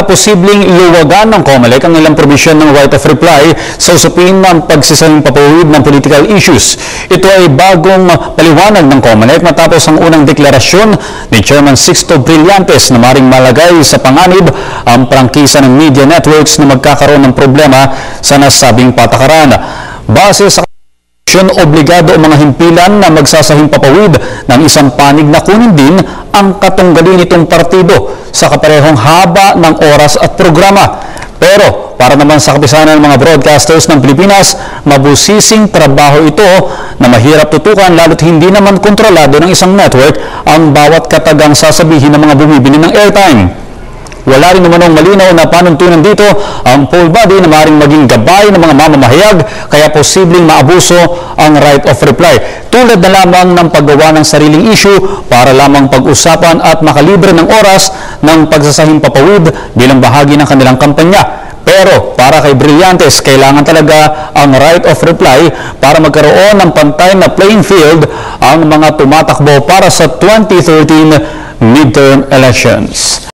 posibleng iluwagan ng COMELEC ang ilang provision ng right of reply sa usapin ng pagsasahing papawid ng political issues. Ito ay bagong paliwanag ng COMELEC matapos ang unang deklarasyon ni Chairman Sixto Brillantes na maring malagay sa panganib ang prangkisa ng media networks na magkakaroon ng problema sa nasabing patakaran. Base sa obligado ang mga himpilan na magsasahing papawid ng isang panig na kunin din ang katunggali nitong partido sa kaparehong haba ng oras at programa. Pero para naman sa kapisanan ng mga broadcasters ng Pilipinas, mabusising trabaho ito na mahirap tutukan lalo't hindi naman kontrolado ng isang network ang bawat katagang sasabihin ng mga bumibili ng airtime. Wala rin naman malinaw na panuntunan dito ang poll body na maaaring maging gabay ng mga mamamahayag kaya posibleng maabuso ang right of reply. Tulad na lamang ng paggawa ng sariling issue para lamang pag-usapan at makalibre ng oras ng pagsasahing papawid bilang bahagi ng kanilang kampanya. Pero para kay Brillantes, kailangan talaga ang right of reply para magkaroon ng pantay na playing field ang mga tumatakbo para sa 2013 midterm elections.